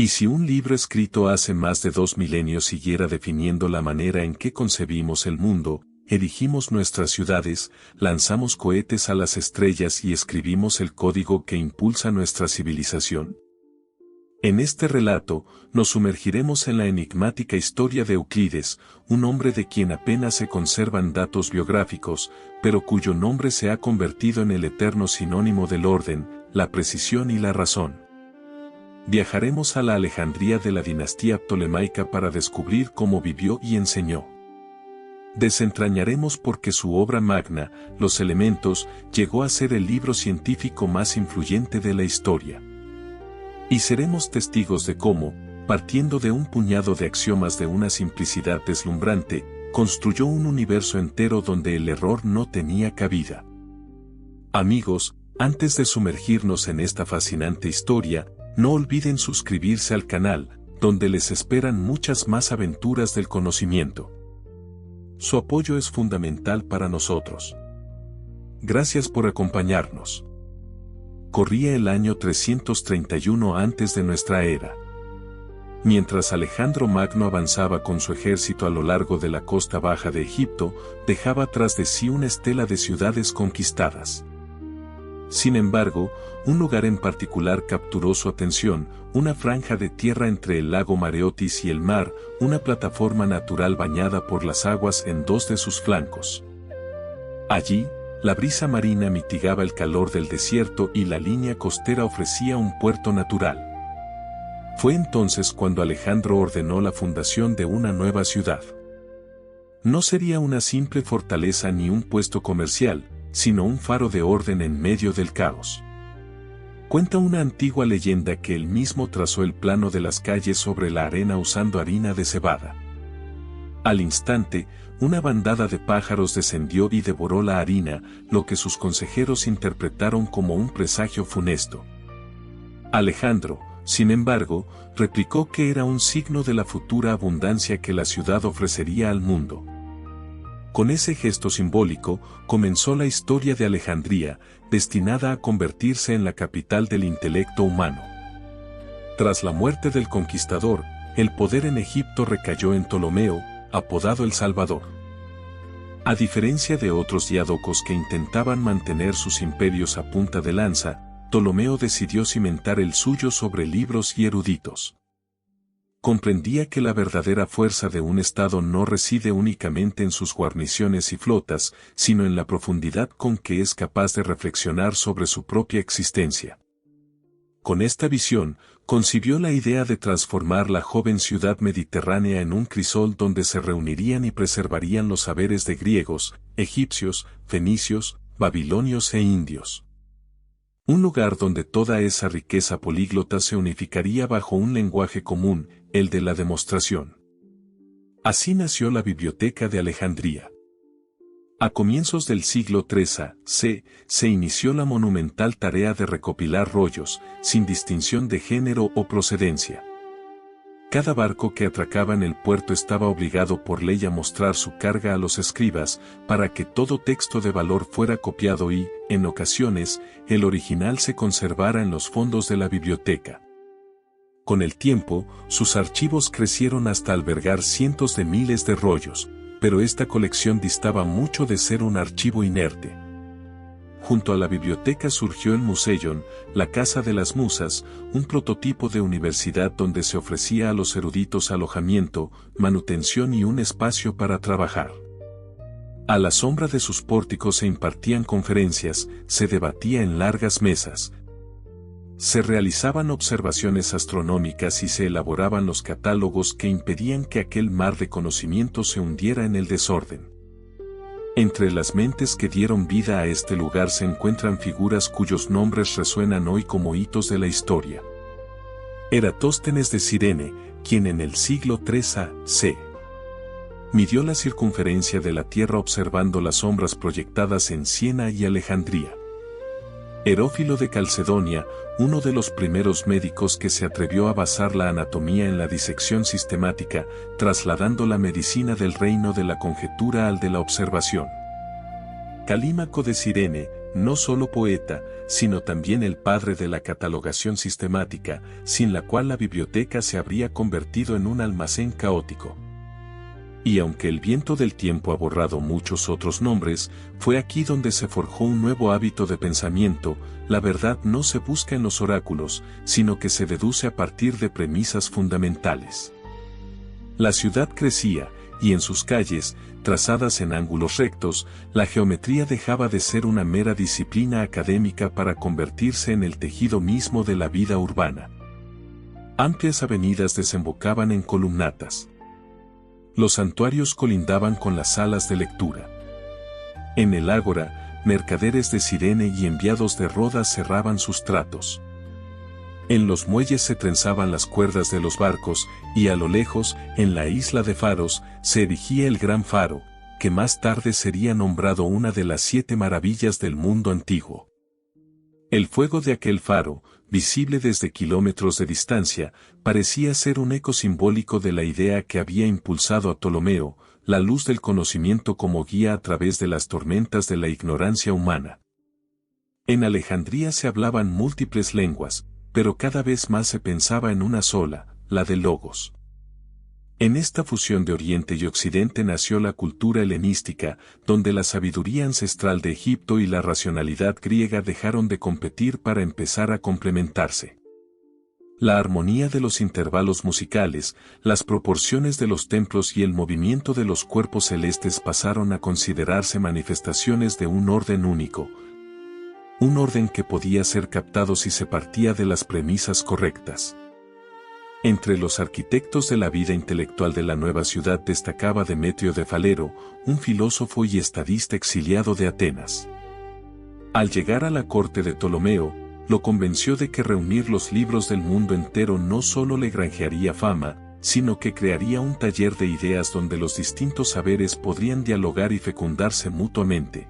Y si un libro escrito hace más de 2 milenios siguiera definiendo la manera en que concebimos el mundo, erigimos nuestras ciudades, lanzamos cohetes a las estrellas y escribimos el código que impulsa nuestra civilización. En este relato, nos sumergiremos en la enigmática historia de Euclides, un hombre de quien apenas se conservan datos biográficos, pero cuyo nombre se ha convertido en el eterno sinónimo del orden, la precisión y la razón. Viajaremos a la Alejandría de la dinastía ptolemaica para descubrir cómo vivió y enseñó. Desentrañaremos por qué su obra magna, Los Elementos, llegó a ser el libro científico más influyente de la historia. Y seremos testigos de cómo, partiendo de un puñado de axiomas de una simplicidad deslumbrante, construyó un universo entero donde el error no tenía cabida. Amigos, antes de sumergirnos en esta fascinante historia, no olviden suscribirse al canal, donde les esperan muchas más aventuras del conocimiento. Su apoyo es fundamental para nosotros. Gracias por acompañarnos. Corría el año 331 antes de nuestra era. Mientras Alejandro Magno avanzaba con su ejército a lo largo de la costa baja de Egipto, dejaba tras de sí una estela de ciudades conquistadas. Sin embargo, un lugar en particular capturó su atención, una franja de tierra entre el lago Mareotis y el mar, una plataforma natural bañada por las aguas en dos de sus flancos. Allí, la brisa marina mitigaba el calor del desierto y la línea costera ofrecía un puerto natural. Fue entonces cuando Alejandro ordenó la fundación de una nueva ciudad. No sería una simple fortaleza ni un puesto comercial, sino un faro de orden en medio del caos. Cuenta una antigua leyenda que él mismo trazó el plano de las calles sobre la arena usando harina de cebada. Al instante, una bandada de pájaros descendió y devoró la harina, lo que sus consejeros interpretaron como un presagio funesto. Alejandro, sin embargo, replicó que era un signo de la futura abundancia que la ciudad ofrecería al mundo. Con ese gesto simbólico, comenzó la historia de Alejandría, destinada a convertirse en la capital del intelecto humano. Tras la muerte del conquistador, el poder en Egipto recayó en Ptolomeo, apodado el Salvador. A diferencia de otros diádocos que intentaban mantener sus imperios a punta de lanza, Ptolomeo decidió cimentar el suyo sobre libros y eruditos. Comprendía que la verdadera fuerza de un Estado no reside únicamente en sus guarniciones y flotas, sino en la profundidad con que es capaz de reflexionar sobre su propia existencia. Con esta visión, concibió la idea de transformar la joven ciudad mediterránea en un crisol donde se reunirían y preservarían los saberes de griegos, egipcios, fenicios, babilonios e indios. Un lugar donde toda esa riqueza políglota se unificaría bajo un lenguaje común, el de la demostración. Así nació la Biblioteca de Alejandría. A comienzos del siglo III a.C., se inició la monumental tarea de recopilar rollos, sin distinción de género o procedencia. Cada barco que atracaba en el puerto estaba obligado por ley a mostrar su carga a los escribas, para que todo texto de valor fuera copiado y, en ocasiones, el original se conservara en los fondos de la biblioteca. Con el tiempo, sus archivos crecieron hasta albergar cientos de miles de rollos, pero esta colección distaba mucho de ser un archivo inerte. Junto a la biblioteca surgió el Museion, la Casa de las Musas, un prototipo de universidad donde se ofrecía a los eruditos alojamiento, manutención y un espacio para trabajar. A la sombra de sus pórticos se impartían conferencias, se debatía en largas mesas. Se realizaban observaciones astronómicas y se elaboraban los catálogos que impedían que aquel mar de conocimiento se hundiera en el desorden. Entre las mentes que dieron vida a este lugar se encuentran figuras cuyos nombres resuenan hoy como hitos de la historia. Eratóstenes de Cirene, quien en el siglo III a.C. midió la circunferencia de la Tierra observando las sombras proyectadas en Siena y Alejandría. Herófilo de Calcedonia, uno de los primeros médicos que se atrevió a basar la anatomía en la disección sistemática, trasladando la medicina del reino de la conjetura al de la observación. Calímaco de Cirene, no solo poeta, sino también el padre de la catalogación sistemática, sin la cual la biblioteca se habría convertido en un almacén caótico. Y aunque el viento del tiempo ha borrado muchos otros nombres, fue aquí donde se forjó un nuevo hábito de pensamiento. La verdad no se busca en los oráculos, sino que se deduce a partir de premisas fundamentales. La ciudad crecía, y en sus calles, trazadas en ángulos rectos, la geometría dejaba de ser una mera disciplina académica para convertirse en el tejido mismo de la vida urbana. Amplias avenidas desembocaban en columnatas. Los santuarios colindaban con las salas de lectura. En el ágora, mercaderes de Cirene y enviados de Rodas cerraban sus tratos. En los muelles se trenzaban las cuerdas de los barcos, y a lo lejos, en la isla de Faros, se erigía el gran faro, que más tarde sería nombrado una de las 7 maravillas del mundo antiguo. El fuego de aquel faro, visible desde kilómetros de distancia, parecía ser un eco simbólico de la idea que había impulsado a Ptolomeo, la luz del conocimiento como guía a través de las tormentas de la ignorancia humana. En Alejandría se hablaban múltiples lenguas, pero cada vez más se pensaba en una sola, la de Logos. En esta fusión de Oriente y Occidente nació la cultura helenística, donde la sabiduría ancestral de Egipto y la racionalidad griega dejaron de competir para empezar a complementarse. La armonía de los intervalos musicales, las proporciones de los templos y el movimiento de los cuerpos celestes pasaron a considerarse manifestaciones de un orden único, un orden que podía ser captado si se partía de las premisas correctas. Entre los arquitectos de la vida intelectual de la nueva ciudad destacaba Demetrio de Falero, un filósofo y estadista exiliado de Atenas. Al llegar a la corte de Ptolomeo, lo convenció de que reunir los libros del mundo entero no solo le granjearía fama, sino que crearía un taller de ideas donde los distintos saberes podrían dialogar y fecundarse mutuamente.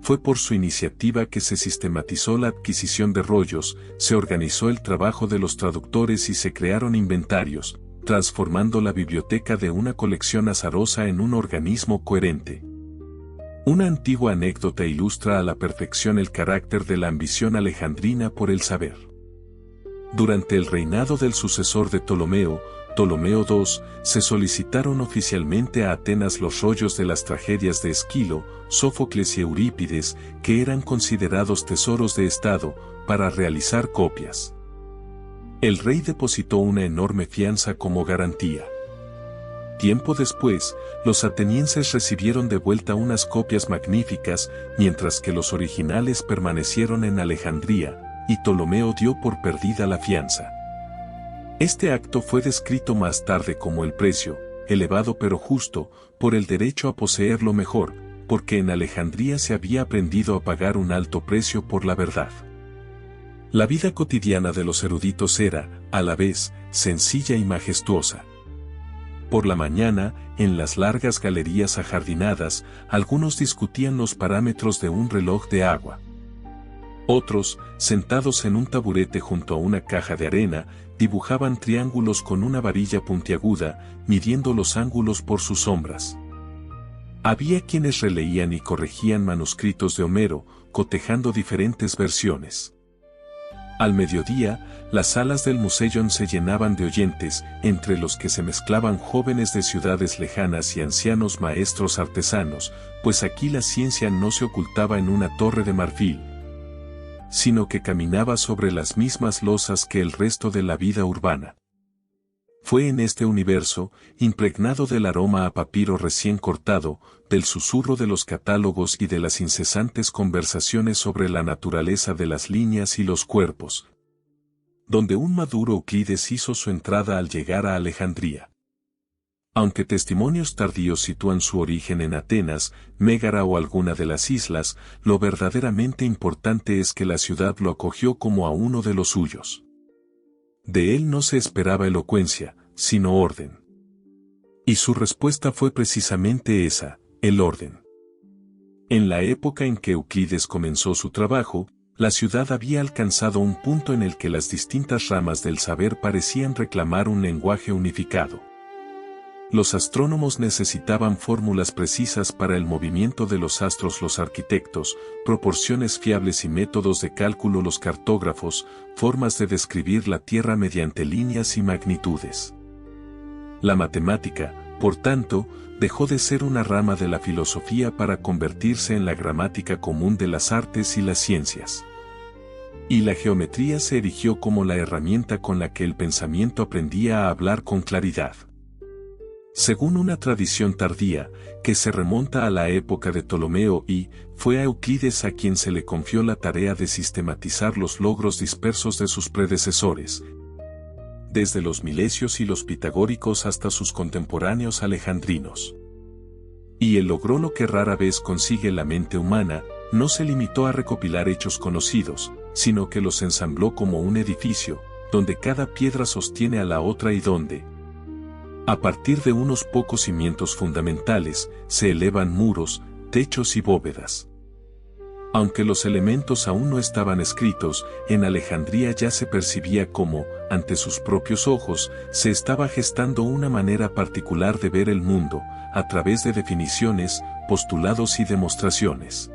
Fue por su iniciativa que se sistematizó la adquisición de rollos, se organizó el trabajo de los traductores y se crearon inventarios, transformando la biblioteca de una colección azarosa en un organismo coherente. Una antigua anécdota ilustra a la perfección el carácter de la ambición alejandrina por el saber. Durante el reinado del sucesor de Ptolomeo, Ptolomeo II, se solicitaron oficialmente a Atenas los rollos de las tragedias de Esquilo, Sófocles y Eurípides, que eran considerados tesoros de Estado, para realizar copias. El rey depositó una enorme fianza como garantía. Tiempo después, los atenienses recibieron de vuelta unas copias magníficas, mientras que los originales permanecieron en Alejandría, y Ptolomeo dio por perdida la fianza. Este acto fue descrito más tarde como el precio, elevado pero justo, por el derecho a poseer lo mejor, porque en Alejandría se había aprendido a pagar un alto precio por la verdad. La vida cotidiana de los eruditos era, a la vez, sencilla y majestuosa. Por la mañana, en las largas galerías ajardinadas, algunos discutían los parámetros de un reloj de agua. Otros, sentados en un taburete junto a una caja de arena, dibujaban triángulos con una varilla puntiaguda, midiendo los ángulos por sus sombras. Había quienes releían y corregían manuscritos de Homero, cotejando diferentes versiones. Al mediodía, las salas del Museion se llenaban de oyentes, entre los que se mezclaban jóvenes de ciudades lejanas y ancianos maestros artesanos, pues aquí la ciencia no se ocultaba en una torre de marfil, sino que caminaba sobre las mismas losas que el resto de la vida urbana. Fue en este universo, impregnado del aroma a papiro recién cortado, del susurro de los catálogos y de las incesantes conversaciones sobre la naturaleza de las líneas y los cuerpos, donde un maduro Euclides hizo su entrada al llegar a Alejandría. Aunque testimonios tardíos sitúan su origen en Atenas, Mégara o alguna de las islas, lo verdaderamente importante es que la ciudad lo acogió como a uno de los suyos. De él no se esperaba elocuencia, sino orden. Y su respuesta fue precisamente esa, el orden. En la época en que Euclides comenzó su trabajo, la ciudad había alcanzado un punto en el que las distintas ramas del saber parecían reclamar un lenguaje unificado. Los astrónomos necesitaban fórmulas precisas para el movimiento de los astros, los arquitectos, proporciones fiables y métodos de cálculo, los cartógrafos, formas de describir la Tierra mediante líneas y magnitudes. La matemática, por tanto, dejó de ser una rama de la filosofía para convertirse en la gramática común de las artes y las ciencias. Y la geometría se erigió como la herramienta con la que el pensamiento aprendía a hablar con claridad. Según una tradición tardía, que se remonta a la época de Ptolomeo fue a Euclides a quien se le confió la tarea de sistematizar los logros dispersos de sus predecesores, desde los milesios y los pitagóricos hasta sus contemporáneos alejandrinos. Y él logró lo que rara vez consigue la mente humana, no se limitó a recopilar hechos conocidos, sino que los ensambló como un edificio, donde cada piedra sostiene a la otra y donde, a partir de unos pocos cimientos fundamentales, se elevan muros, techos y bóvedas. Aunque los elementos aún no estaban escritos, en Alejandría ya se percibía cómo, ante sus propios ojos, se estaba gestando una manera particular de ver el mundo, a través de definiciones, postulados y demostraciones.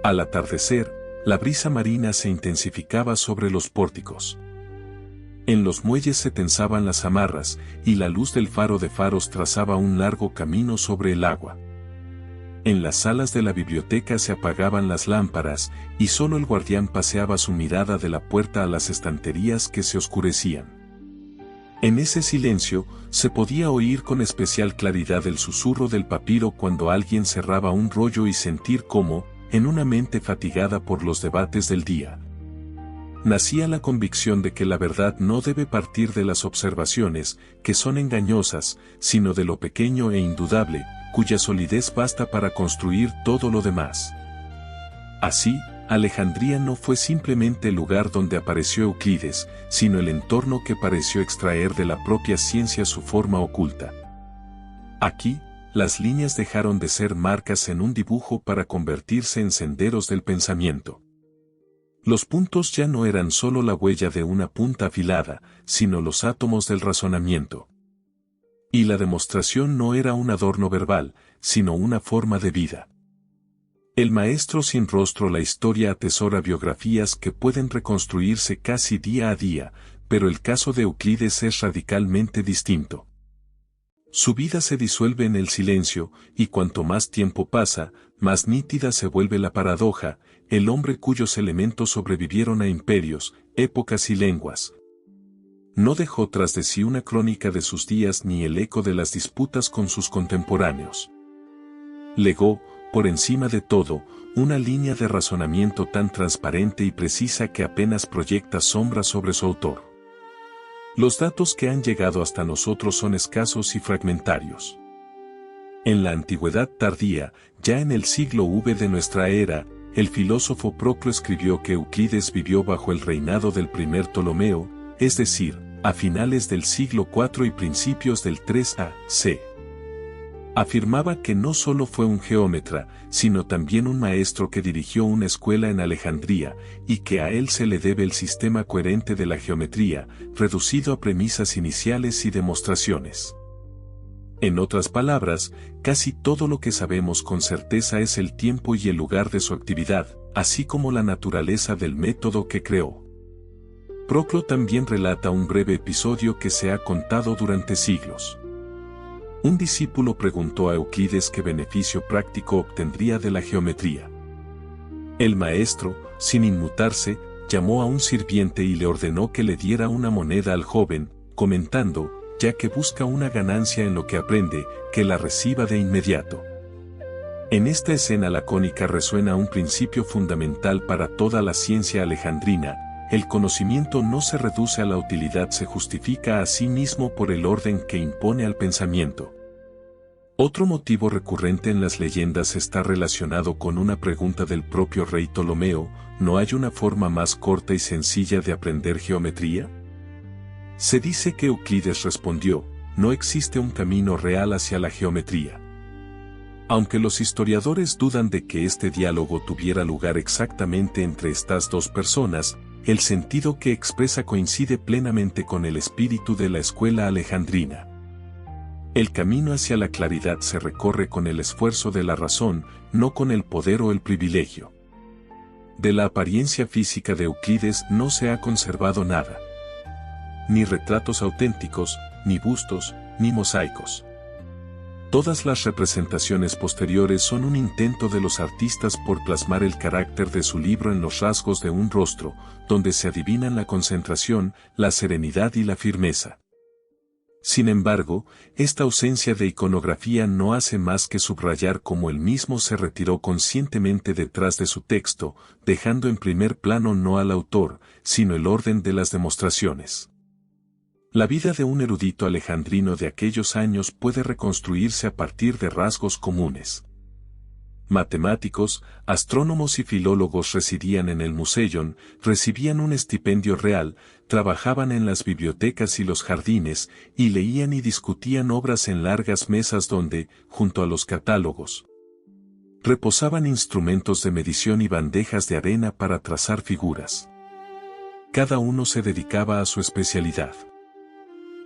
Al atardecer, la brisa marina se intensificaba sobre los pórticos. En los muelles se tensaban las amarras, y la luz del faro de faros trazaba un largo camino sobre el agua. En las salas de la biblioteca se apagaban las lámparas, y solo el guardián paseaba su mirada de la puerta a las estanterías que se oscurecían. En ese silencio, se podía oír con especial claridad el susurro del papiro cuando alguien cerraba un rollo y sentir cómo, en una mente fatigada por los debates del día, nacía la convicción de que la verdad no debe partir de las observaciones, que son engañosas, sino de lo pequeño e indudable, cuya solidez basta para construir todo lo demás. Así, Alejandría no fue simplemente el lugar donde apareció Euclides, sino el entorno que pareció extraer de la propia ciencia su forma oculta. Aquí, las líneas dejaron de ser marcas en un dibujo para convertirse en senderos del pensamiento. Los puntos ya no eran solo la huella de una punta afilada, sino los átomos del razonamiento. Y la demostración no era un adorno verbal, sino una forma de vida. El maestro sin rostro. La historia atesora biografías que pueden reconstruirse casi día a día, pero el caso de Euclides es radicalmente distinto. Su vida se disuelve en el silencio, y cuanto más tiempo pasa, más nítida se vuelve la paradoja, el hombre cuyos elementos sobrevivieron a imperios, épocas y lenguas. No dejó tras de sí una crónica de sus días ni el eco de las disputas con sus contemporáneos. Legó, por encima de todo, una línea de razonamiento tan transparente y precisa que apenas proyecta sombra sobre su autor. Los datos que han llegado hasta nosotros son escasos y fragmentarios. En la antigüedad tardía, ya en el siglo V de nuestra era, el filósofo Proclo escribió que Euclides vivió bajo el reinado del primer Ptolomeo, es decir, a finales del siglo IV y principios del 3 a.C. Afirmaba que no solo fue un geómetra, sino también un maestro que dirigió una escuela en Alejandría, y que a él se le debe el sistema coherente de la geometría, reducido a premisas iniciales y demostraciones. En otras palabras, casi todo lo que sabemos con certeza es el tiempo y el lugar de su actividad, así como la naturaleza del método que creó. Proclo también relata un breve episodio que se ha contado durante siglos. Un discípulo preguntó a Euclides qué beneficio práctico obtendría de la geometría. El maestro, sin inmutarse, llamó a un sirviente y le ordenó que le diera una moneda al joven, comentando, ya que busca una ganancia en lo que aprende, que la reciba de inmediato. En esta escena lacónica resuena un principio fundamental para toda la ciencia alejandrina: el conocimiento no se reduce a la utilidad, se justifica a sí mismo por el orden que impone al pensamiento. Otro motivo recurrente en las leyendas está relacionado con una pregunta del propio rey Ptolomeo: ¿no hay una forma más corta y sencilla de aprender geometría? Se dice que Euclides respondió: no existe un camino real hacia la geometría. Aunque los historiadores dudan de que este diálogo tuviera lugar exactamente entre estas dos personas, el sentido que expresa coincide plenamente con el espíritu de la escuela alejandrina. El camino hacia la claridad se recorre con el esfuerzo de la razón, no con el poder o el privilegio. De la apariencia física de Euclides no se ha conservado nada. Ni retratos auténticos, ni bustos, ni mosaicos. Todas las representaciones posteriores son un intento de los artistas por plasmar el carácter de su libro en los rasgos de un rostro, donde se adivinan la concentración, la serenidad y la firmeza. Sin embargo, esta ausencia de iconografía no hace más que subrayar cómo él mismo se retiró conscientemente detrás de su texto, dejando en primer plano no al autor, sino el orden de las demostraciones. La vida de un erudito alejandrino de aquellos años puede reconstruirse a partir de rasgos comunes. Matemáticos, astrónomos y filólogos residían en el Museion, recibían un estipendio real, trabajaban en las bibliotecas y los jardines, y leían y discutían obras en largas mesas donde, junto a los catálogos, reposaban instrumentos de medición y bandejas de arena para trazar figuras. Cada uno se dedicaba a su especialidad.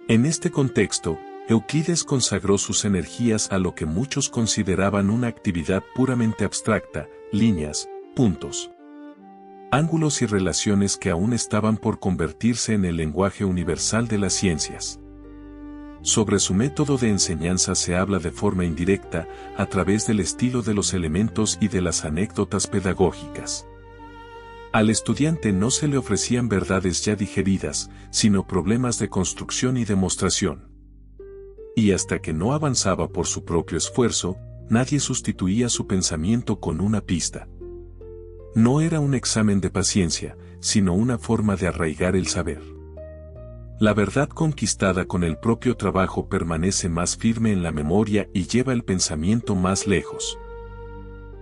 En este contexto, Euclides consagró sus energías a lo que muchos consideraban una actividad puramente abstracta, líneas, puntos, ángulos y relaciones que aún estaban por convertirse en el lenguaje universal de las ciencias. Sobre su método de enseñanza se habla de forma indirecta, a través del estilo de los elementos y de las anécdotas pedagógicas. Al estudiante no se le ofrecían verdades ya digeridas, sino problemas de construcción y demostración. Y hasta que no avanzaba por su propio esfuerzo, nadie sustituía su pensamiento con una pista. No era un examen de paciencia, sino una forma de arraigar el saber. La verdad conquistada con el propio trabajo permanece más firme en la memoria y lleva el pensamiento más lejos.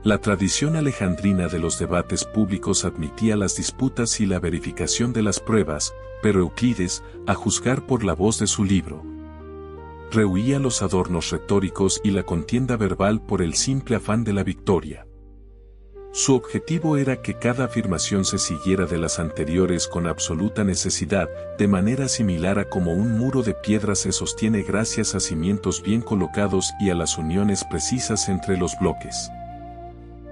La tradición alejandrina de los debates públicos admitía las disputas y la verificación de las pruebas, pero Euclides, a juzgar por la voz de su libro, rehuía los adornos retóricos y la contienda verbal por el simple afán de la victoria. Su objetivo era que cada afirmación se siguiera de las anteriores con absoluta necesidad, de manera similar a como un muro de piedra se sostiene gracias a cimientos bien colocados y a las uniones precisas entre los bloques.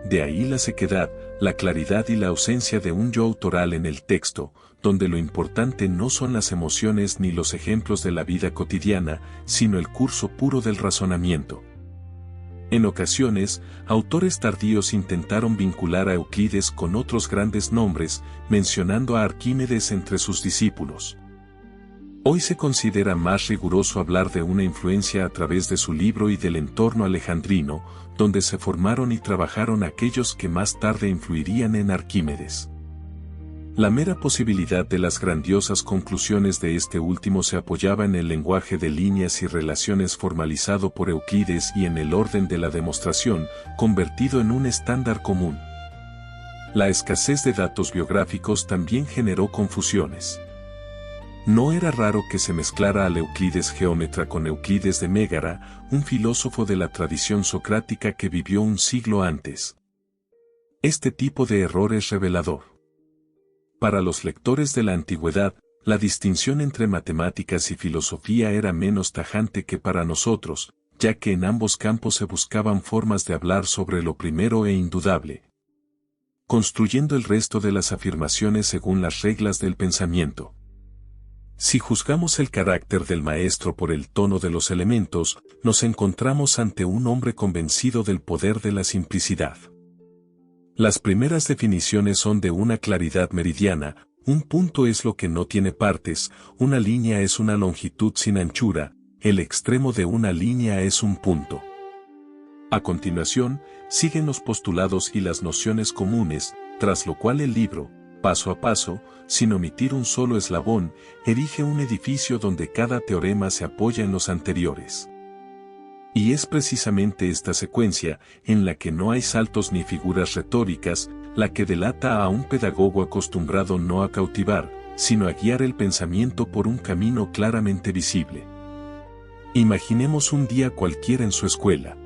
De ahí la sequedad, la claridad y la ausencia de un yo autoral en el texto, donde lo importante no son las emociones ni los ejemplos de la vida cotidiana, sino el curso puro del razonamiento. En ocasiones, autores tardíos intentaron vincular a Euclides con otros grandes nombres, mencionando a Arquímedes entre sus discípulos. Hoy se considera más riguroso hablar de una influencia a través de su libro y del entorno alejandrino, donde se formaron y trabajaron aquellos que más tarde influirían en Arquímedes. La mera posibilidad de las grandiosas conclusiones de este último se apoyaba en el lenguaje de líneas y relaciones formalizado por Euclides y en el orden de la demostración, convertido en un estándar común. La escasez de datos biográficos también generó confusiones. No era raro que se mezclara al Euclides geómetra con Euclides de Mégara, un filósofo de la tradición socrática que vivió un siglo antes. Este tipo de error es revelador. Para los lectores de la antigüedad, la distinción entre matemáticas y filosofía era menos tajante que para nosotros, ya que en ambos campos se buscaban formas de hablar sobre lo primero e indudable, construyendo el resto de las afirmaciones según las reglas del pensamiento. Si juzgamos el carácter del maestro por el tono de los elementos, nos encontramos ante un hombre convencido del poder de la simplicidad. Las primeras definiciones son de una claridad meridiana: un punto es lo que no tiene partes, una línea es una longitud sin anchura, el extremo de una línea es un punto. A continuación, siguen los postulados y las nociones comunes, tras lo cual el libro, paso a paso, sin omitir un solo eslabón, erige un edificio donde cada teorema se apoya en los anteriores. Y es precisamente esta secuencia, en la que no hay saltos ni figuras retóricas, la que delata a un pedagogo acostumbrado no a cautivar, sino a guiar el pensamiento por un camino claramente visible. Imaginemos un día cualquiera en su escuela.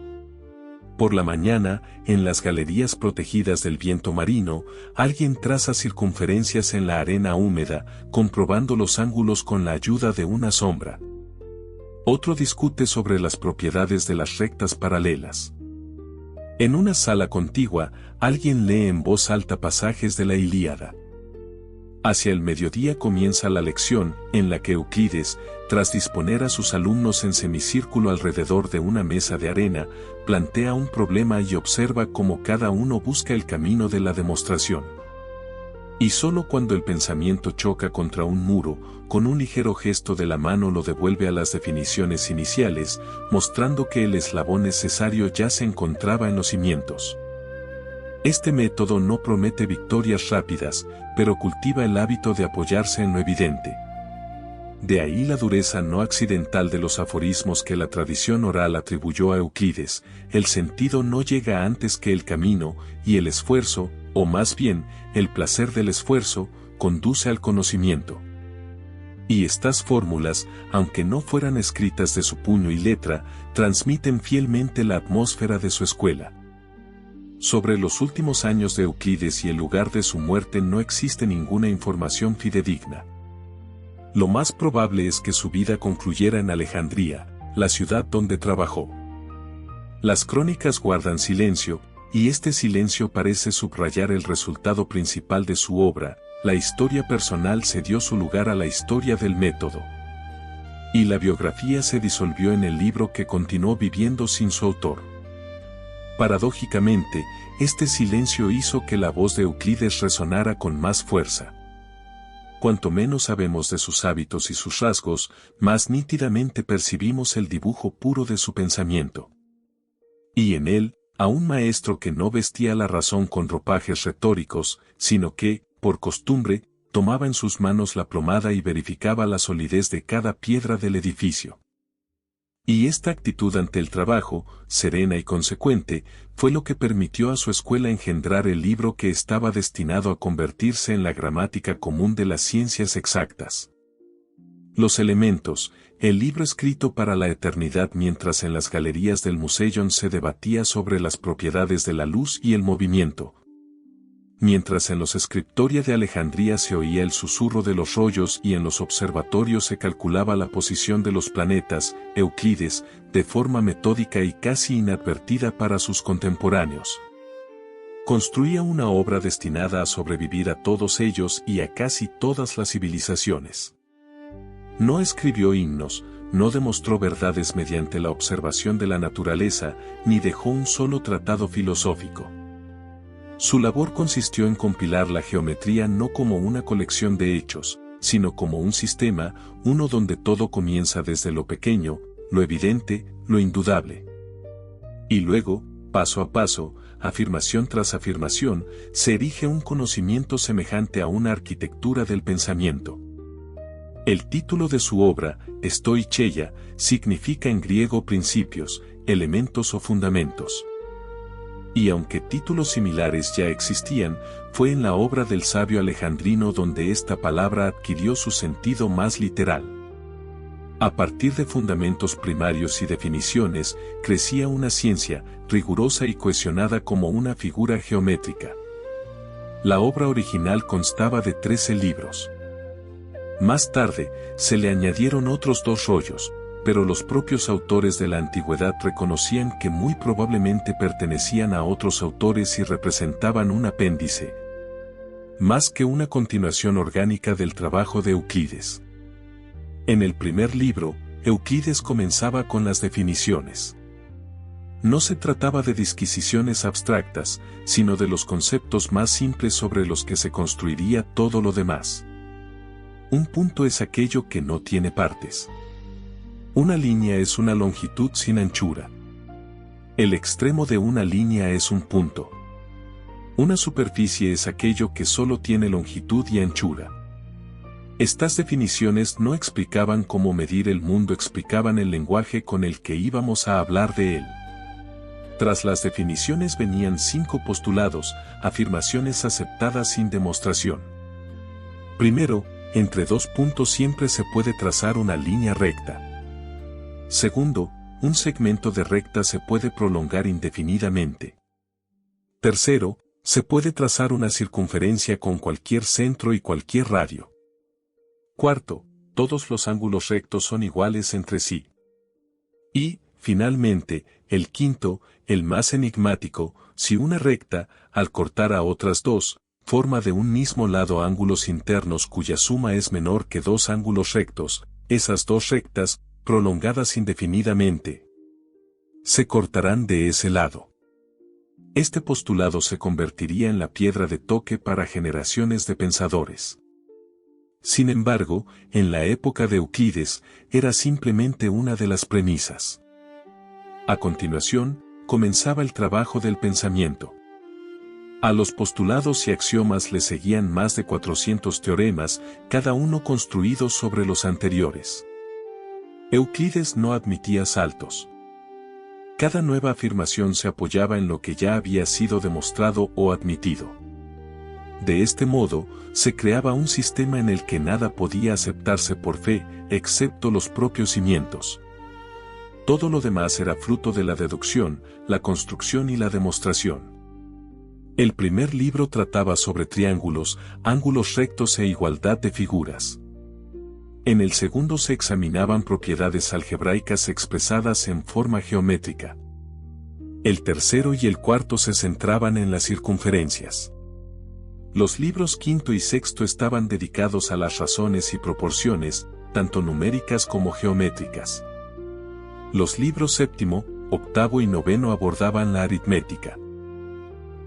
Por la mañana, en las galerías protegidas del viento marino, alguien traza circunferencias en la arena húmeda, comprobando los ángulos con la ayuda de una sombra. Otro discute sobre las propiedades de las rectas paralelas. En una sala contigua, alguien lee en voz alta pasajes de la Ilíada. Hacia el mediodía comienza la lección, en la que Euclides, tras disponer a sus alumnos en semicírculo alrededor de una mesa de arena, plantea un problema y observa cómo cada uno busca el camino de la demostración. Y solo cuando el pensamiento choca contra un muro, con un ligero gesto de la mano lo devuelve a las definiciones iniciales, mostrando que el eslabón necesario ya se encontraba en los cimientos. Este método no promete victorias rápidas, pero cultiva el hábito de apoyarse en lo evidente. De ahí la dureza no accidental de los aforismos que la tradición oral atribuyó a Euclides: el sentido no llega antes que el camino, y el esfuerzo, o más bien, el placer del esfuerzo, conduce al conocimiento. Y estas fórmulas, aunque no fueran escritas de su puño y letra, transmiten fielmente la atmósfera de su escuela. Sobre los últimos años de Euclides y el lugar de su muerte no existe ninguna información fidedigna. Lo más probable es que su vida concluyera en Alejandría, la ciudad donde trabajó. Las crónicas guardan silencio, y este silencio parece subrayar el resultado principal de su obra: la historia personal cedió su lugar a la historia del método. Y la biografía se disolvió en el libro que continuó viviendo sin su autor. Paradójicamente, este silencio hizo que la voz de Euclides resonara con más fuerza. Cuanto menos sabemos de sus hábitos y sus rasgos, más nítidamente percibimos el dibujo puro de su pensamiento. Y en él, a un maestro que no vestía la razón con ropajes retóricos, sino que, por costumbre, tomaba en sus manos la plomada y verificaba la solidez de cada piedra del edificio. Y esta actitud ante el trabajo, serena y consecuente, fue lo que permitió a su escuela engendrar el libro que estaba destinado a convertirse en la gramática común de las ciencias exactas. Los Elementos, el libro escrito para la eternidad, mientras en las galerías del Museion se debatía sobre las propiedades de la luz y el movimiento. Mientras en los Scriptoria de Alejandría se oía el susurro de los rollos y en los observatorios se calculaba la posición de los planetas, Euclides, de forma metódica y casi inadvertida para sus contemporáneos, construía una obra destinada a sobrevivir a todos ellos y a casi todas las civilizaciones. No escribió himnos, no demostró verdades mediante la observación de la naturaleza, ni dejó un solo tratado filosófico. Su labor consistió en compilar la geometría no como una colección de hechos, sino como un sistema, uno donde todo comienza desde lo pequeño, lo evidente, lo indudable. Y luego, paso a paso, afirmación tras afirmación, se erige un conocimiento semejante a una arquitectura del pensamiento. El título de su obra, Stoicheia, significa en griego principios, elementos o fundamentos. Y aunque títulos similares ya existían, fue en la obra del sabio alejandrino donde esta palabra adquirió su sentido más literal. A partir de fundamentos primarios y definiciones, crecía una ciencia, rigurosa y cohesionada como una figura geométrica. La obra original constaba de 13 libros. Más tarde, se le añadieron otros 2 rollos, pero los propios autores de la antigüedad reconocían que muy probablemente pertenecían a otros autores y representaban un apéndice, más que una continuación orgánica del trabajo de Euclides. En el primer libro, Euclides comenzaba con las definiciones. No se trataba de disquisiciones abstractas, sino de los conceptos más simples sobre los que se construiría todo lo demás. Un punto es aquello que no tiene partes. Una línea es una longitud sin anchura. El extremo de una línea es un punto. Una superficie es aquello que solo tiene longitud y anchura. Estas definiciones no explicaban cómo medir el mundo, explicaban el lenguaje con el que íbamos a hablar de él. Tras las definiciones venían 5 postulados, afirmaciones aceptadas sin demostración. Primero, entre 2 puntos siempre se puede trazar una línea recta. Segundo, un segmento de recta se puede prolongar indefinidamente. Tercero, se puede trazar una circunferencia con cualquier centro y cualquier radio. Cuarto, todos los ángulos rectos son iguales entre sí. Y, finalmente, el quinto, el más enigmático, si una recta, al cortar a otras dos, forma de un mismo lado ángulos internos cuya suma es menor que dos ángulos rectos, esas dos rectas, prolongadas indefinidamente, se cortarán de ese lado. Este postulado se convertiría en la piedra de toque para generaciones de pensadores. Sin embargo, en la época de Euclides, era simplemente una de las premisas. A continuación, comenzaba el trabajo del pensamiento. A los postulados y axiomas le seguían más de 400 teoremas, cada uno construido sobre los anteriores. Euclides no admitía saltos. Cada nueva afirmación se apoyaba en lo que ya había sido demostrado o admitido. De este modo, se creaba un sistema en el que nada podía aceptarse por fe, excepto los propios cimientos. Todo lo demás era fruto de la deducción, la construcción y la demostración. El primer libro trataba sobre triángulos, ángulos rectos e igualdad de figuras. En el segundo se examinaban propiedades algebraicas expresadas en forma geométrica. El tercero y el cuarto se centraban en las circunferencias. Los libros quinto y sexto estaban dedicados a las razones y proporciones, tanto numéricas como geométricas. Los libros séptimo, octavo y noveno abordaban la aritmética.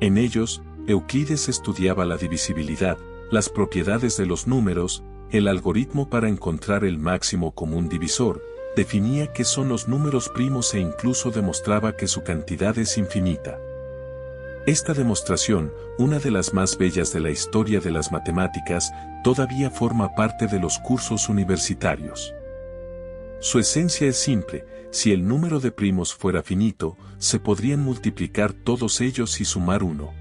En ellos, Euclides estudiaba la divisibilidad, las propiedades de los números, el algoritmo para encontrar el máximo común divisor, definía qué son los números primos e incluso demostraba que su cantidad es infinita. Esta demostración, una de las más bellas de la historia de las matemáticas, todavía forma parte de los cursos universitarios. Su esencia es simple: si el número de primos fuera finito, se podrían multiplicar todos ellos y sumar uno.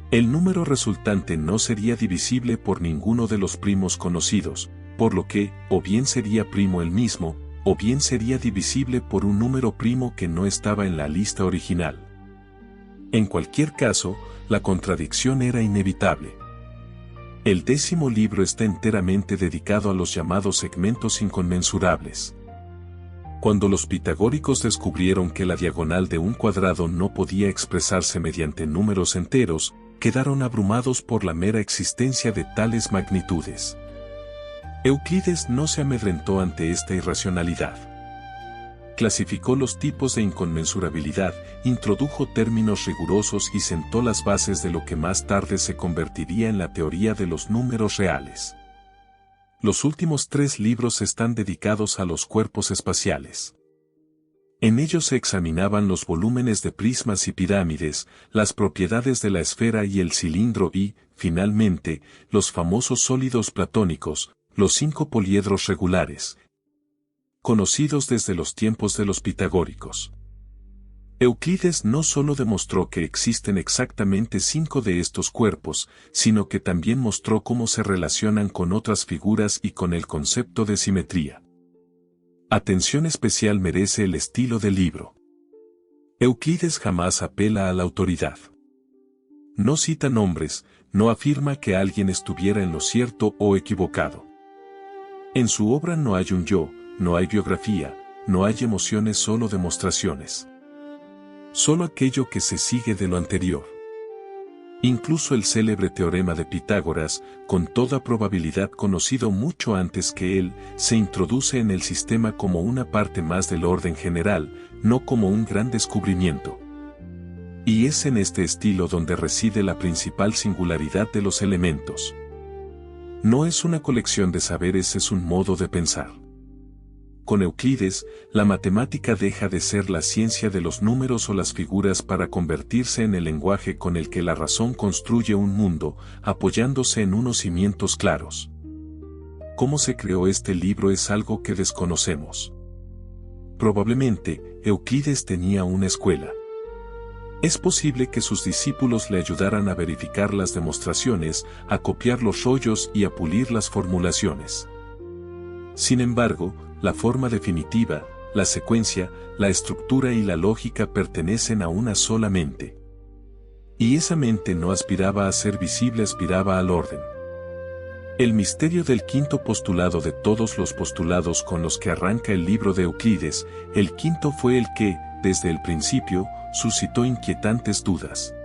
El número resultante no sería divisible por ninguno de los primos conocidos, por lo que, o bien sería primo el mismo, o bien sería divisible por un número primo que no estaba en la lista original. En cualquier caso, la contradicción era inevitable. El 10º libro está enteramente dedicado a los llamados segmentos inconmensurables. Cuando los pitagóricos descubrieron que la diagonal de un cuadrado no podía expresarse mediante números enteros, quedaron abrumados por la mera existencia de tales magnitudes. Euclides no se amedrentó ante esta irracionalidad. Clasificó los tipos de inconmensurabilidad, introdujo términos rigurosos y sentó las bases de lo que más tarde se convertiría en la teoría de los números reales. Los últimos 3 libros están dedicados a los cuerpos espaciales. En ellos se examinaban los volúmenes de prismas y pirámides, las propiedades de la esfera y el cilindro y, finalmente, los famosos sólidos platónicos, los 5 poliedros regulares, conocidos desde los tiempos de los pitagóricos. Euclides no solo demostró que existen exactamente 5 de estos cuerpos, sino que también mostró cómo se relacionan con otras figuras y con el concepto de simetría. Atención especial merece el estilo del libro. Euclides jamás apela a la autoridad. No cita nombres, no afirma que alguien estuviera en lo cierto o equivocado. En su obra no hay un yo, no hay biografía, no hay emociones, solo demostraciones. Solo aquello que se sigue de lo anterior. Incluso el célebre teorema de Pitágoras, con toda probabilidad conocido mucho antes que él, se introduce en el sistema como una parte más del orden general, no como un gran descubrimiento. Y es en este estilo donde reside la principal singularidad de los elementos. No es una colección de saberes, es un modo de pensar. Con Euclides, la matemática deja de ser la ciencia de los números o las figuras para convertirse en el lenguaje con el que la razón construye un mundo, apoyándose en unos cimientos claros. Cómo se creó este libro es algo que desconocemos. Probablemente, Euclides tenía una escuela. Es posible que sus discípulos le ayudaran a verificar las demostraciones, a copiar los rollos y a pulir las formulaciones. Sin embargo, la forma definitiva, la secuencia, la estructura y la lógica pertenecen a una sola mente. Y esa mente no aspiraba a ser visible, aspiraba al orden. El misterio del quinto postulado. De todos los postulados con los que arranca el libro de Euclides, el quinto fue el que, desde el principio, suscitó inquietantes dudas.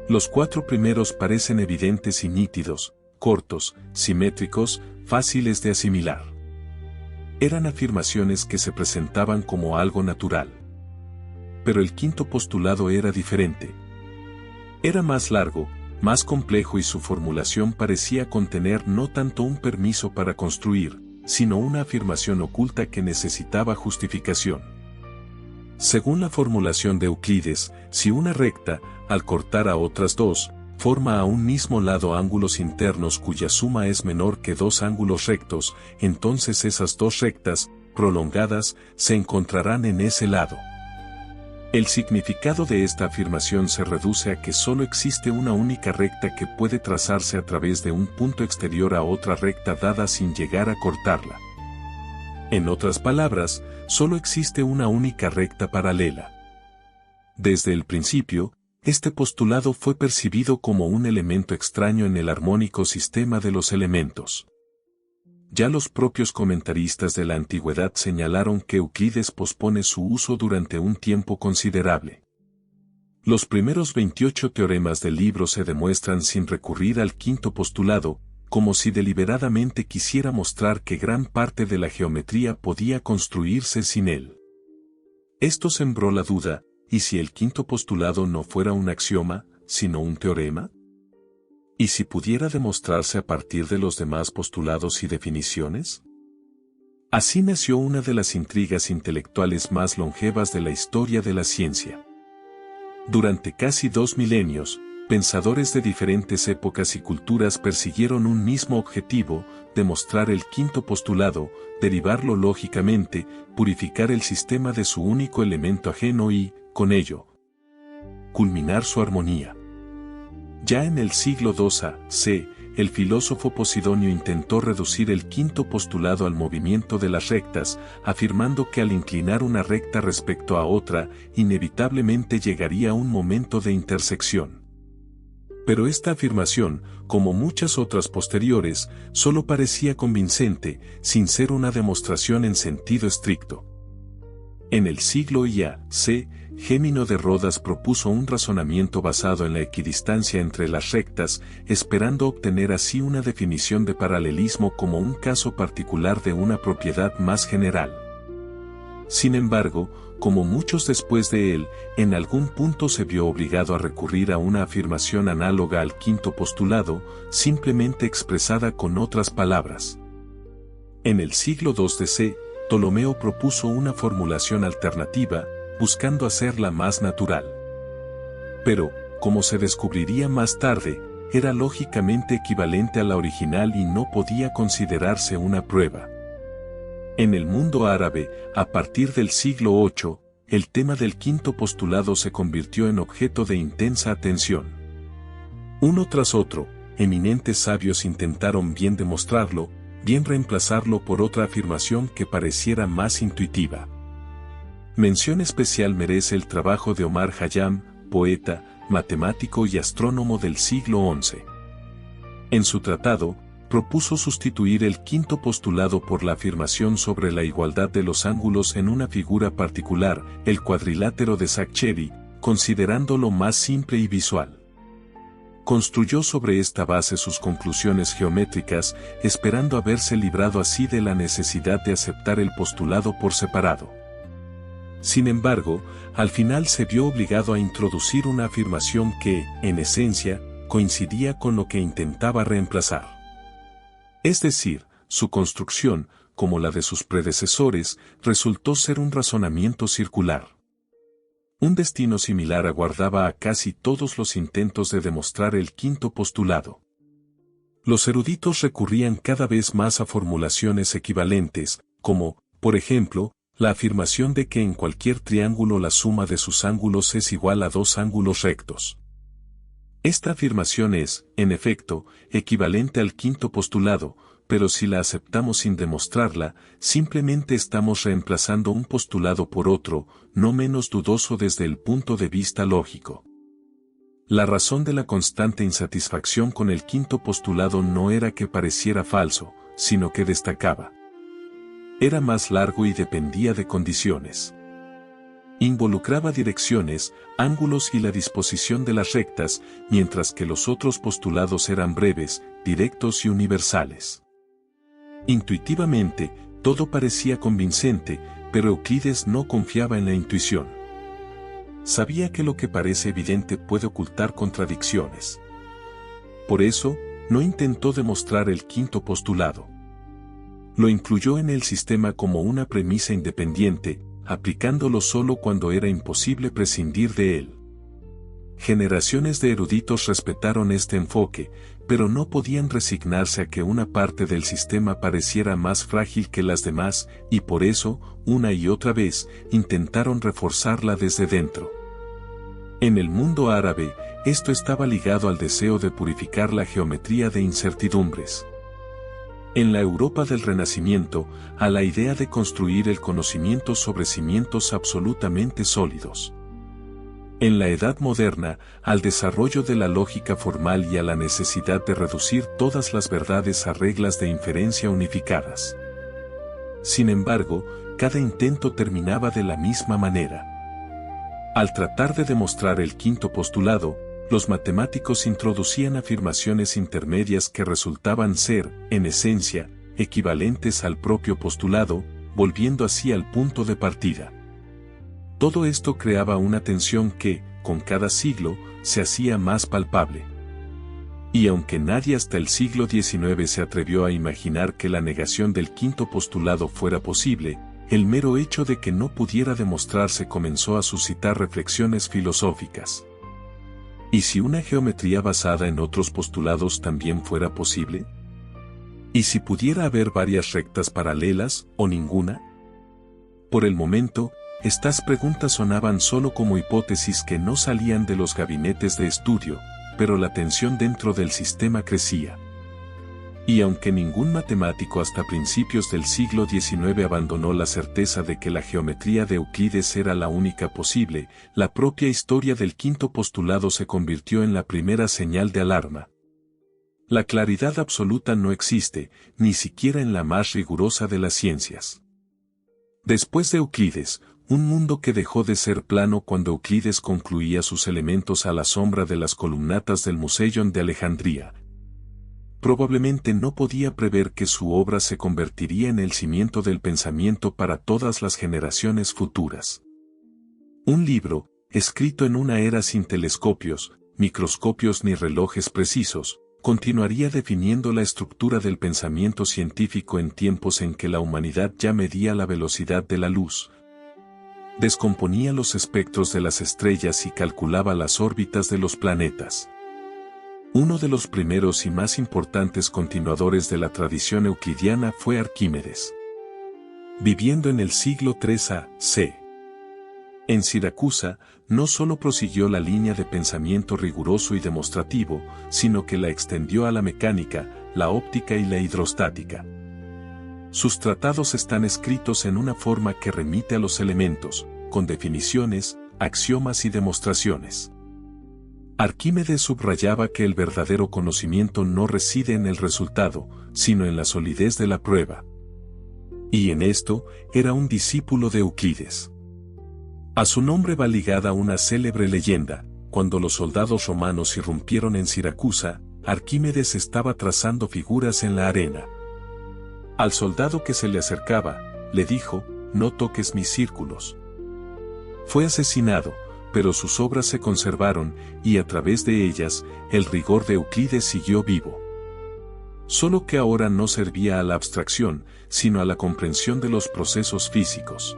Los cuatro primeros parecen evidentes y nítidos, cortos, simétricos, fáciles de asimilar. Eran afirmaciones que se presentaban como algo natural. Pero el quinto postulado era diferente. Era más largo, más complejo y su formulación parecía contener no tanto un permiso para construir, sino una afirmación oculta que necesitaba justificación. Según la formulación de Euclides, si una recta, al cortar a otras dos, forma a un mismo lado ángulos internos cuya suma es menor que dos ángulos rectos, entonces esas dos rectas, prolongadas, se encontrarán en ese lado. El significado de esta afirmación se reduce a que solo existe una única recta que puede trazarse a través de un punto exterior a otra recta dada sin llegar a cortarla. En otras palabras, solo existe una única recta paralela. Desde el principio, este postulado fue percibido como un elemento extraño en el armónico sistema de los elementos. Ya los propios comentaristas de la antigüedad señalaron que Euclides pospone su uso durante un tiempo considerable. Los primeros 28 teoremas del libro se demuestran sin recurrir al quinto postulado, como si deliberadamente quisiera mostrar que gran parte de la geometría podía construirse sin él. Esto sembró la duda, ¿y si el quinto postulado no fuera un axioma, sino un teorema? ¿Y si pudiera demostrarse a partir de los demás postulados y definiciones? Así nació una de las intrigas intelectuales más longevas de la historia de la ciencia. Durante casi 2 milenios, pensadores de diferentes épocas y culturas persiguieron un mismo objetivo: demostrar el quinto postulado, derivarlo lógicamente, purificar el sistema de su único elemento ajeno y, con ello, culminar su armonía. Ya en el siglo II a.C., el filósofo Posidonio intentó reducir el quinto postulado al movimiento de las rectas, afirmando que al inclinar una recta respecto a otra, inevitablemente llegaría un momento de intersección. Pero esta afirmación, como muchas otras posteriores, solo parecía convincente, sin ser una demostración en sentido estricto. En el siglo I a.C., Gémino de Rodas propuso un razonamiento basado en la equidistancia entre las rectas, esperando obtener así una definición de paralelismo como un caso particular de una propiedad más general. Sin embargo, como muchos después de él, en algún punto se vio obligado a recurrir a una afirmación análoga al quinto postulado, simplemente expresada con otras palabras. En el siglo II d.C., Ptolomeo propuso una formulación alternativa, buscando hacerla más natural. Pero, como se descubriría más tarde, era lógicamente equivalente a la original y no podía considerarse una prueba. En el mundo árabe, a partir del siglo VIII, el tema del quinto postulado se convirtió en objeto de intensa atención. Uno tras otro, eminentes sabios intentaron bien demostrarlo, bien reemplazarlo por otra afirmación que pareciera más intuitiva. Mención especial merece el trabajo de Omar Khayyam, poeta, matemático y astrónomo del siglo XI. En su tratado, propuso sustituir el quinto postulado por la afirmación sobre la igualdad de los ángulos en una figura particular, el cuadrilátero de Saccheri, considerándolo más simple y visual. Construyó sobre esta base sus conclusiones geométricas, esperando haberse librado así de la necesidad de aceptar el postulado por separado. Sin embargo, al final se vio obligado a introducir una afirmación que, en esencia, coincidía con lo que intentaba reemplazar. Es decir, su construcción, como la de sus predecesores, resultó ser un razonamiento circular. Un destino similar aguardaba a casi todos los intentos de demostrar el quinto postulado. Los eruditos recurrían cada vez más a formulaciones equivalentes, como, por ejemplo, la afirmación de que en cualquier triángulo la suma de sus ángulos es igual a dos ángulos rectos. Esta afirmación es, en efecto, equivalente al quinto postulado, pero si la aceptamos sin demostrarla, simplemente estamos reemplazando un postulado por otro, no menos dudoso desde el punto de vista lógico. La razón de la constante insatisfacción con el quinto postulado no era que pareciera falso, sino que destacaba. Era más largo y dependía de condiciones. Involucraba direcciones, ángulos y la disposición de las rectas, mientras que los otros postulados eran breves, directos y universales. Intuitivamente, todo parecía convincente, pero Euclides no confiaba en la intuición. Sabía que lo que parece evidente puede ocultar contradicciones. Por eso, no intentó demostrar el quinto postulado. Lo incluyó en el sistema como una premisa independiente, aplicándolo solo cuando era imposible prescindir de él. Generaciones de eruditos respetaron este enfoque, pero no podían resignarse a que una parte del sistema pareciera más frágil que las demás, y por eso, una y otra vez, intentaron reforzarla desde dentro. En el mundo árabe, esto estaba ligado al deseo de purificar la geometría de incertidumbres. En la Europa del Renacimiento, a la idea de construir el conocimiento sobre cimientos absolutamente sólidos. En la Edad Moderna, al desarrollo de la lógica formal y a la necesidad de reducir todas las verdades a reglas de inferencia unificadas. Sin embargo, cada intento terminaba de la misma manera. Al tratar de demostrar el quinto postulado, los matemáticos introducían afirmaciones intermedias que resultaban ser, en esencia, equivalentes al propio postulado, volviendo así al punto de partida. Todo esto creaba una tensión que, con cada siglo, se hacía más palpable. Y aunque nadie hasta el siglo XIX se atrevió a imaginar que la negación del quinto postulado fuera posible, el mero hecho de que no pudiera demostrarse comenzó a suscitar reflexiones filosóficas. ¿Y si una geometría basada en otros postulados también fuera posible? ¿Y si pudiera haber varias rectas paralelas, o ninguna? Por el momento, estas preguntas sonaban solo como hipótesis que no salían de los gabinetes de estudio, pero la tensión dentro del sistema crecía. Y aunque ningún matemático hasta principios del siglo XIX abandonó la certeza de que la geometría de Euclides era la única posible, la propia historia del quinto postulado se convirtió en la primera señal de alarma. La claridad absoluta no existe, ni siquiera en la más rigurosa de las ciencias. Después de Euclides, un mundo que dejó de ser plano cuando Euclides concluía sus elementos a la sombra de las columnatas del Museion de Alejandría. Probablemente no podía prever que su obra se convertiría en el cimiento del pensamiento para todas las generaciones futuras. Un libro, escrito en una era sin telescopios, microscopios ni relojes precisos, continuaría definiendo la estructura del pensamiento científico en tiempos en que la humanidad ya medía la velocidad de la luz. Descomponía los espectros de las estrellas y calculaba las órbitas de los planetas. Uno de los primeros y más importantes continuadores de la tradición euclidiana fue Arquímedes. Viviendo en el siglo III a.C. En Siracusa, no solo prosiguió la línea de pensamiento riguroso y demostrativo, sino que la extendió a la mecánica, la óptica y la hidrostática. Sus tratados están escritos en una forma que remite a los elementos, con definiciones, axiomas y demostraciones. Arquímedes subrayaba que el verdadero conocimiento no reside en el resultado, sino en la solidez de la prueba. Y en esto, era un discípulo de Euclides. A su nombre va ligada una célebre leyenda: cuando los soldados romanos irrumpieron en Siracusa, Arquímedes estaba trazando figuras en la arena. Al soldado que se le acercaba, le dijo: «No toques mis círculos». Fue asesinado, pero sus obras se conservaron, y a través de ellas, el rigor de Euclides siguió vivo. Solo que ahora no servía a la abstracción, sino a la comprensión de los procesos físicos.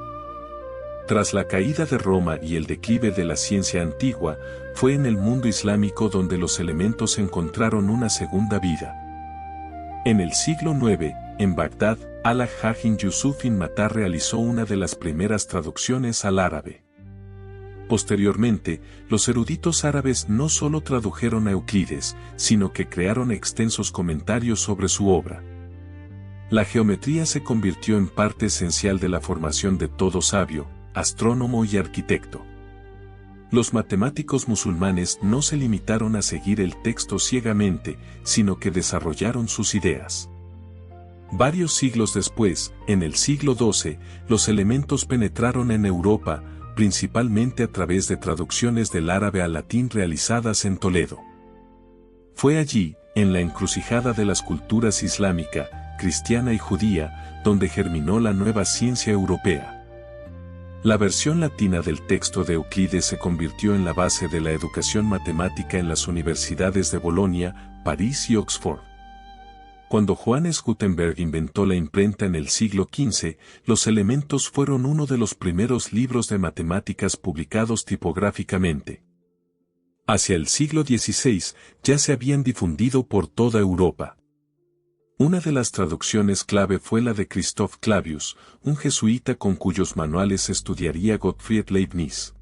Tras la caída de Roma y el declive de la ciencia antigua, fue en el mundo islámico donde los elementos encontraron una segunda vida. En el siglo IX, en Bagdad, Al-Hajjaj Yusuf ibn Matta realizó una de las primeras traducciones al árabe. Posteriormente, los eruditos árabes no solo tradujeron a Euclides, sino que crearon extensos comentarios sobre su obra. La geometría se convirtió en parte esencial de la formación de todo sabio, astrónomo y arquitecto. Los matemáticos musulmanes no se limitaron a seguir el texto ciegamente, sino que desarrollaron sus ideas. Varios siglos después, en el siglo XII, los elementos penetraron en Europa, principalmente a través de traducciones del árabe al latín realizadas en Toledo. Fue allí, en la encrucijada de las culturas islámica, cristiana y judía, donde germinó la nueva ciencia europea. La versión latina del texto de Euclides se convirtió en la base de la educación matemática en las universidades de Bolonia, París y Oxford. Cuando Johannes Gutenberg inventó la imprenta en el siglo XV, los elementos fueron uno de los primeros libros de matemáticas publicados tipográficamente. Hacia el siglo XVI ya se habían difundido por toda Europa. Una de las traducciones clave fue la de Christoph Clavius, un jesuita con cuyos manuales estudiaría Gottfried Leibniz.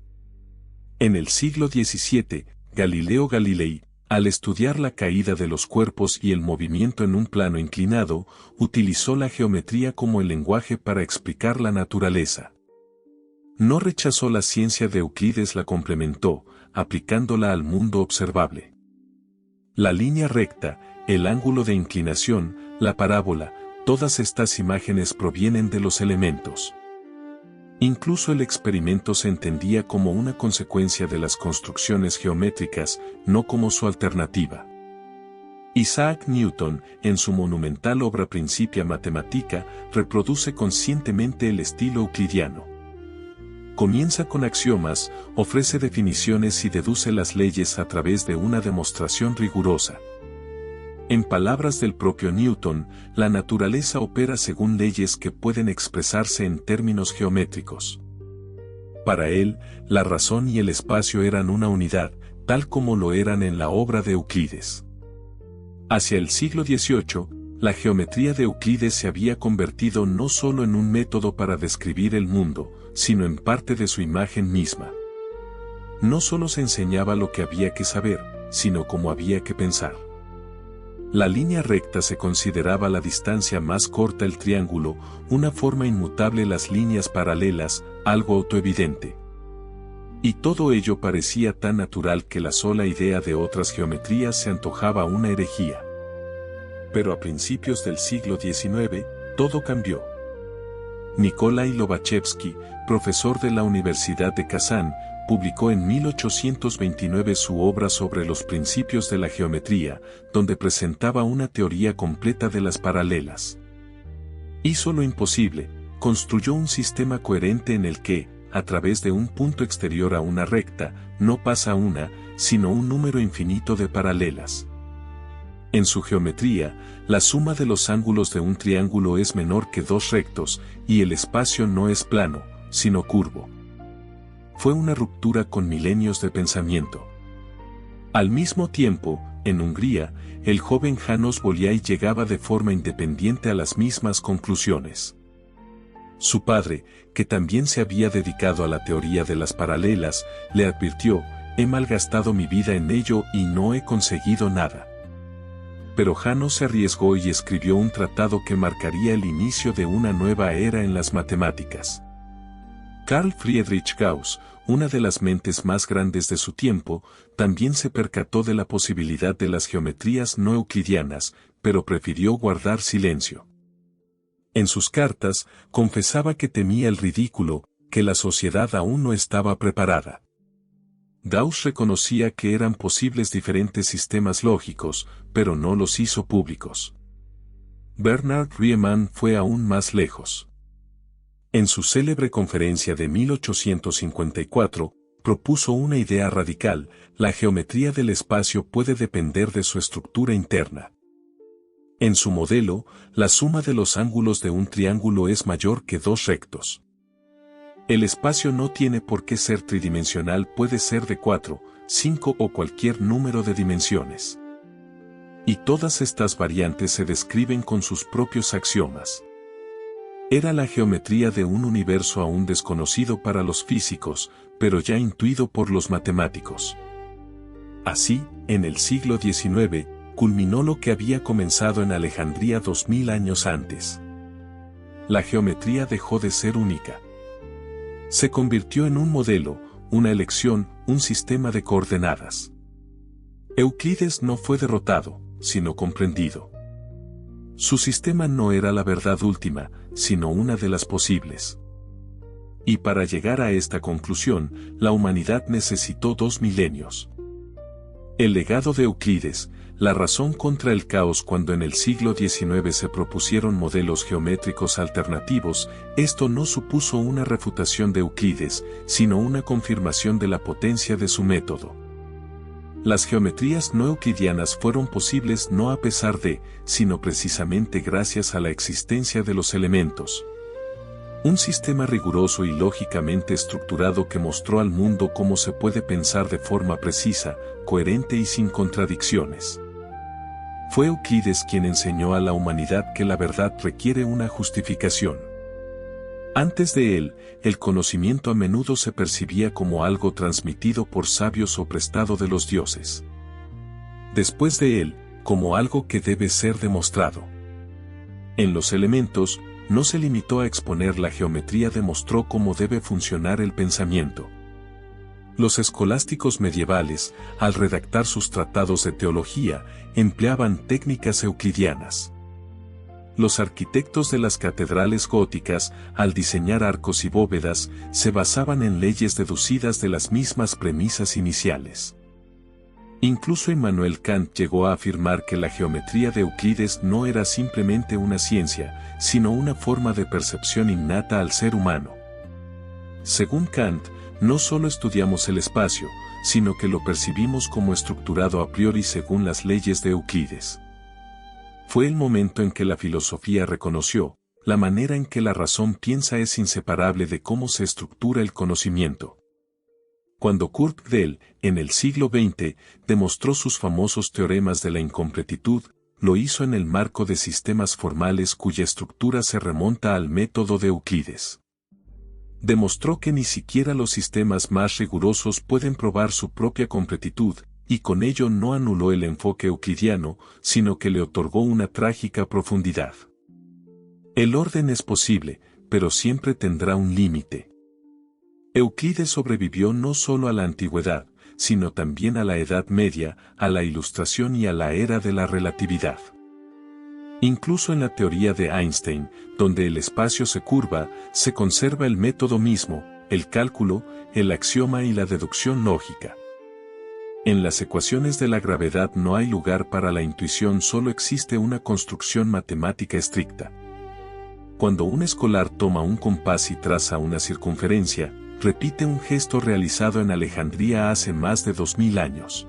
En el siglo XVII, Galileo Galilei, al estudiar la caída de los cuerpos y el movimiento en un plano inclinado, utilizó la geometría como el lenguaje para explicar la naturaleza. No rechazó la ciencia de Euclides, la complementó, aplicándola al mundo observable. La línea recta, el ángulo de inclinación, la parábola, todas estas imágenes provienen de los elementos. Incluso el experimento se entendía como una consecuencia de las construcciones geométricas, no como su alternativa. Isaac Newton, en su monumental obra Principia Mathematica, reproduce conscientemente el estilo euclidiano. Comienza con axiomas, ofrece definiciones y deduce las leyes a través de una demostración rigurosa. En palabras del propio Newton, la naturaleza opera según leyes que pueden expresarse en términos geométricos. Para él, la razón y el espacio eran una unidad, tal como lo eran en la obra de Euclides. Hacia el siglo XVIII, la geometría de Euclides se había convertido no solo en un método para describir el mundo, sino en parte de su imagen misma. No solo se enseñaba lo que había que saber, sino cómo había que pensar. La línea recta se consideraba la distancia más corta, el triángulo, una forma inmutable, las líneas paralelas, algo autoevidente. Y todo ello parecía tan natural que la sola idea de otras geometrías se antojaba una herejía. Pero a principios del siglo XIX, todo cambió. Nikolai Lobachevsky, profesor de la Universidad de Kazán, publicó en 1829 su obra sobre los principios de la geometría, donde presentaba una teoría completa de las paralelas. Hizo lo imposible, construyó un sistema coherente en el que, a través de un punto exterior a una recta, no pasa una, sino un número infinito de paralelas. En su geometría, la suma de los ángulos de un triángulo es menor que dos rectos, y el espacio no es plano, sino curvo. Fue una ruptura con milenios de pensamiento. Al mismo tiempo, en Hungría, el joven János Bolyai llegaba de forma independiente a las mismas conclusiones. Su padre, que también se había dedicado a la teoría de las paralelas, le advirtió: «He malgastado mi vida en ello y no he conseguido nada». Pero János se arriesgó y escribió un tratado que marcaría el inicio de una nueva era en las matemáticas. Carl Friedrich Gauss, una de las mentes más grandes de su tiempo, también se percató de la posibilidad de las geometrías no euclidianas, pero prefirió guardar silencio. En sus cartas, confesaba que temía el ridículo, que la sociedad aún no estaba preparada. Gauss reconocía que eran posibles diferentes sistemas lógicos, pero no los hizo públicos. Bernard Riemann fue aún más lejos. En su célebre conferencia de 1854, propuso una idea radical: la geometría del espacio puede depender de su estructura interna. En su modelo, la suma de los ángulos de un triángulo es mayor que dos rectos. El espacio no tiene por qué ser tridimensional, puede ser de 4, 5 o cualquier número de dimensiones. Y todas estas variantes se describen con sus propios axiomas. Era la geometría de un universo aún desconocido para los físicos, pero ya intuido por los matemáticos. Así, en el siglo XIX, culminó lo que había comenzado en Alejandría 2000 años antes. La geometría dejó de ser única. Se convirtió en un modelo, una elección, un sistema de coordenadas. Euclides no fue derrotado, sino comprendido. Su sistema no era la verdad última, sino una de las posibles. Y para llegar a esta conclusión, la humanidad necesitó 2 milenios. El legado de Euclides, la razón contra el caos. Cuando en el siglo XIX se propusieron modelos geométricos alternativos, esto no supuso una refutación de Euclides, sino una confirmación de la potencia de su método. Las geometrías no euclidianas fueron posibles no a pesar de, sino precisamente gracias a la existencia de los elementos. Un sistema riguroso y lógicamente estructurado que mostró al mundo cómo se puede pensar de forma precisa, coherente y sin contradicciones. Fue Euclides quien enseñó a la humanidad que la verdad requiere una justificación. Antes de él, el conocimiento a menudo se percibía como algo transmitido por sabios o prestado de los dioses. Después de él, como algo que debe ser demostrado. En los elementos, no se limitó a exponer la geometría, demostró cómo debe funcionar el pensamiento. Los escolásticos medievales, al redactar sus tratados de teología, empleaban técnicas euclidianas. Los arquitectos de las catedrales góticas, al diseñar arcos y bóvedas, se basaban en leyes deducidas de las mismas premisas iniciales. Incluso Immanuel Kant llegó a afirmar que la geometría de Euclides no era simplemente una ciencia, sino una forma de percepción innata al ser humano. Según Kant, no solo estudiamos el espacio, sino que lo percibimos como estructurado a priori según las leyes de Euclides. Fue el momento en que la filosofía reconoció, la manera en que la razón piensa es inseparable de cómo se estructura el conocimiento. Cuando Kurt Gödel, en el siglo XX, demostró sus famosos teoremas de la incompletitud, lo hizo en el marco de sistemas formales cuya estructura se remonta al método de Euclides. Demostró que ni siquiera los sistemas más rigurosos pueden probar su propia completitud, y con ello no anuló el enfoque euclidiano, sino que le otorgó una trágica profundidad. El orden es posible, pero siempre tendrá un límite. Euclides sobrevivió no solo a la antigüedad, sino también a la Edad Media, a la Ilustración y a la era de la relatividad. Incluso en la teoría de Einstein, donde el espacio se curva, se conserva el método mismo, el cálculo, el axioma y la deducción lógica. En las ecuaciones de la gravedad no hay lugar para la intuición, solo existe una construcción matemática estricta. Cuando un escolar toma un compás y traza una circunferencia, repite un gesto realizado en Alejandría hace más de 2000 años.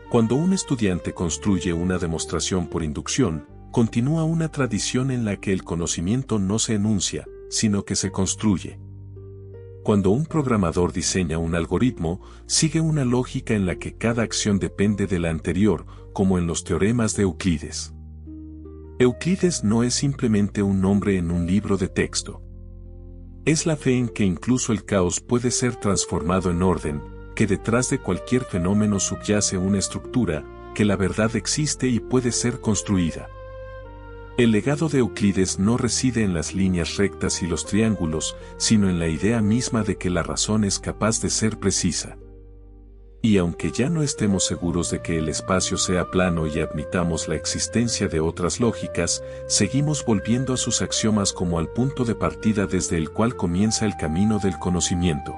Cuando un estudiante construye una demostración por inducción, continúa una tradición en la que el conocimiento no se enuncia, sino que se construye. Cuando un programador diseña un algoritmo, sigue una lógica en la que cada acción depende de la anterior, como en los teoremas de Euclides. Euclides no es simplemente un nombre en un libro de texto. Es la fe en que incluso el caos puede ser transformado en orden, que detrás de cualquier fenómeno subyace una estructura, que la verdad existe y puede ser construida. El legado de Euclides no reside en las líneas rectas y los triángulos, sino en la idea misma de que la razón es capaz de ser precisa. Y aunque ya no estemos seguros de que el espacio sea plano y admitamos la existencia de otras lógicas, seguimos volviendo a sus axiomas como al punto de partida desde el cual comienza el camino del conocimiento.